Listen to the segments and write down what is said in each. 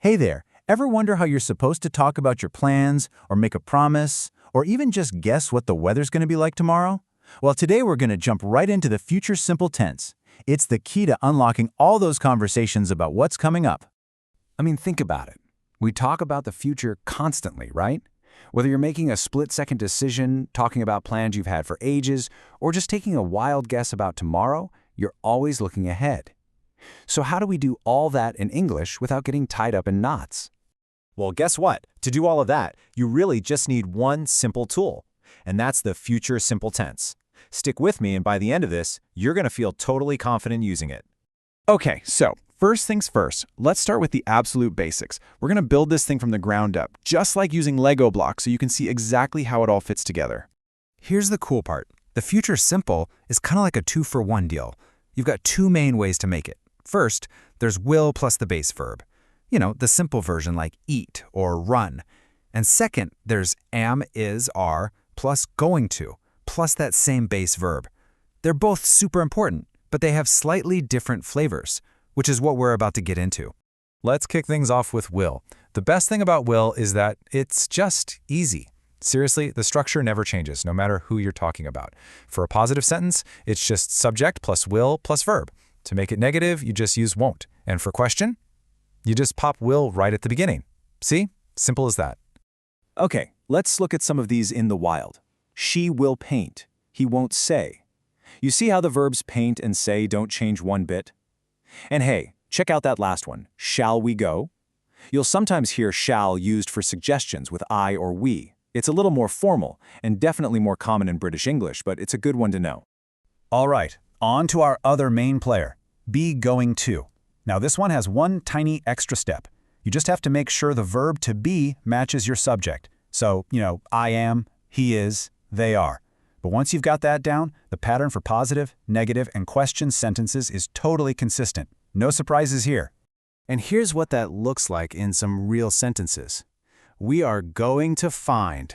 Hey there, ever wonder how you're supposed to talk about your plans, or make a promise, or even just guess what the weather's going to be like tomorrow? Well, today we're going to jump right into the future simple tense. It's the key to unlocking all those conversations about what's coming up. I mean, think about it. We talk about the future constantly, right? Whether you're making a split-second decision, talking about plans you've had for ages, or just taking a wild guess about tomorrow, you're always looking ahead. So how do we do all that in English without getting tied up in knots? Well, guess what? To do all of that, you really just need one simple tool, and that's the future simple tense. Stick with me, and by the end of this, you're going to feel totally confident using it. Okay, so first things first, let's start with the absolute basics. We're going to build this thing from the ground up, just like using Lego blocks so you can see exactly how it all fits together. Here's the cool part. The future simple is kind of like a 2-for-1 deal. You've got two main ways to make it. First, there's will plus the base verb. You know, the simple version like eat or run. And second, there's am, is, are, plus going to, plus that same base verb. They're both super important, but they have slightly different flavors, which is what we're about to get into. Let's kick things off with will. The best thing about will is that it's just easy. Seriously, the structure never changes, no matter who you're talking about. For a positive sentence, it's just subject plus will plus verb. To make it negative, you just use won't. And for question, you just pop will right at the beginning. See? Simple as that. Okay, let's look at some of these in the wild. She will paint. He won't say. You see how the verbs paint and say don't change one bit? And hey, check out that last one, shall we go? You'll sometimes hear shall used for suggestions with I or we. It's a little more formal and definitely more common in British English, but it's a good one to know. All right, on to our other main player, be going to. Now this one has one tiny extra step. You just have to make sure the verb to be matches your subject. So, I am, he is, they are. But once you've got that down, the pattern for positive, negative, and question sentences is totally consistent. No surprises here. And here's what that looks like in some real sentences. We are going to find.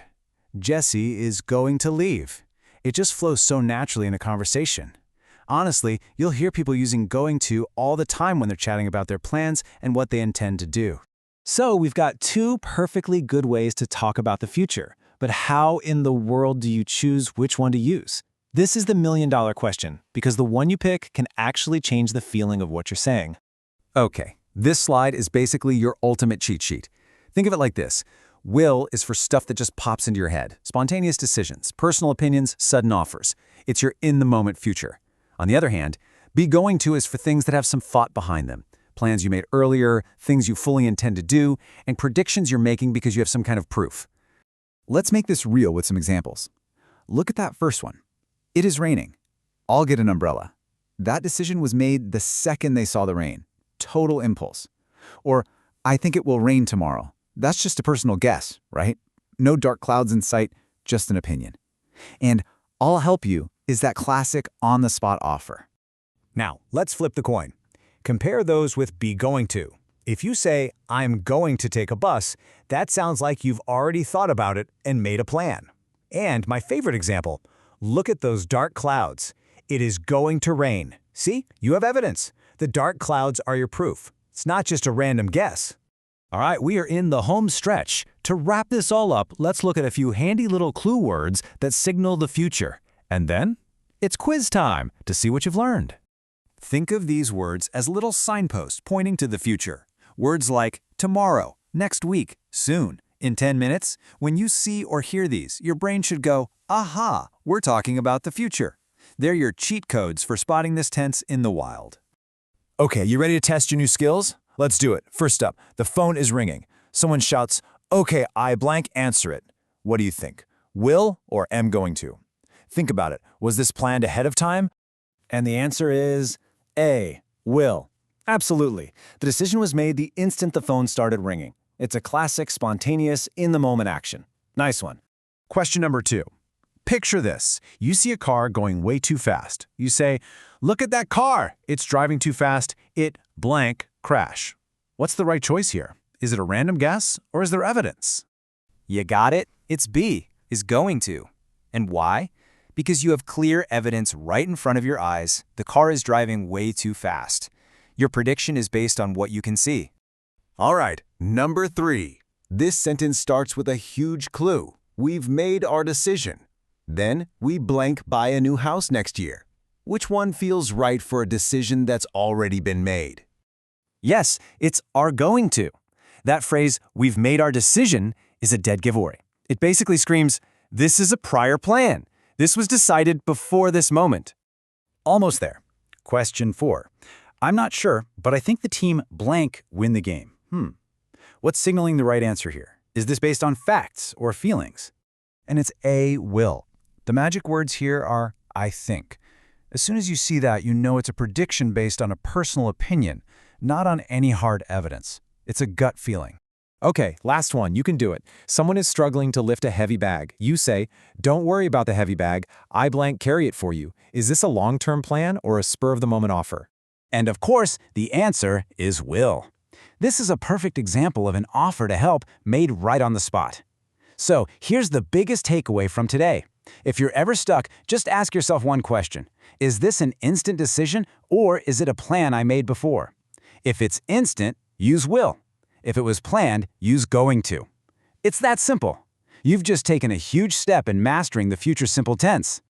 Jesse is going to leave. It just flows so naturally in a conversation. Honestly, you'll hear people using going to all the time when they're chatting about their plans and what they intend to do. So we've got two perfectly good ways to talk about the future. But how in the world do you choose which one to use? This is the million-dollar question, because the one you pick can actually change the feeling of what you're saying. Okay, this slide is basically your ultimate cheat sheet. Think of it like this. Will is for stuff that just pops into your head. Spontaneous decisions, personal opinions, sudden offers. It's your in-the-moment future. On the other hand, be going to is for things that have some thought behind them. Plans you made earlier, things you fully intend to do, and predictions you're making because you have some kind of proof. Let's make this real with some examples. Look at that first one. It is raining. I'll get an umbrella. That decision was made the second they saw the rain. Total impulse. Or, I think it will rain tomorrow. That's just a personal guess, right? No dark clouds in sight, just an opinion. And I'll help you is that classic on-the-spot offer. Now, let's flip the coin. Compare those with be going to. If you say, I'm going to take a bus, that sounds like you've already thought about it and made a plan. And my favorite example, look at those dark clouds. It is going to rain. See, you have evidence. The dark clouds are your proof. It's not just a random guess. All right, we are in the home stretch. To wrap this all up, let's look at a few handy little clue words that signal the future. And then, it's quiz time to see what you've learned. Think of these words as little signposts pointing to the future. Words like tomorrow, next week, soon, in 10 minutes. When you see or hear these, your brain should go, aha, we're talking about the future. They're your cheat codes for spotting this tense in the wild. Okay, you ready to test your new skills? Let's do it. First up, the phone is ringing. Someone shouts, okay, I blank, answer it. What do you think? Will or am going to? Think about it. Was this planned ahead of time? And the answer is A, will. Absolutely. The decision was made the instant the phone started ringing. It's a classic, spontaneous, in-the-moment action. Nice one. Question number 2. Picture this. You see a car going way too fast. You say, look at that car. It's driving too fast. It blank crash. What's the right choice here? Is it a random guess or is there evidence? You got it? It's B, is going to. And why? Because you have clear evidence right in front of your eyes. The car is driving way too fast. Your prediction is based on what you can see. All right, Number 3. This sentence starts with a huge clue. We've made our decision. Then we blank buy a new house next year. Which one feels right for a decision that's already been made? Yes, it's are going to. That phrase, we've made our decision, is a dead giveaway. It basically screams, this is a prior plan. This was decided before this moment. Almost there. Question 4. I'm not sure, but I think the team blank win the game. What's signaling the right answer here? Is this based on facts or feelings? And it's A, will. The magic words here are I think. As soon as you see that, you know it's a prediction based on a personal opinion, not on any hard evidence. It's a gut feeling. Okay, last one. You can do it. Someone is struggling to lift a heavy bag. You say, don't worry about the heavy bag. I blank carry it for you. Is this a long-term plan or a spur-of-the-moment offer? And of course, the answer is will. This is a perfect example of an offer to help made right on the spot. So here's the biggest takeaway from today. If you're ever stuck, just ask yourself one question. Is this an instant decision or is it a plan I made before? If it's instant, use will. If it was planned, use going to. It's that simple. You've just taken a huge step in mastering the future simple tense.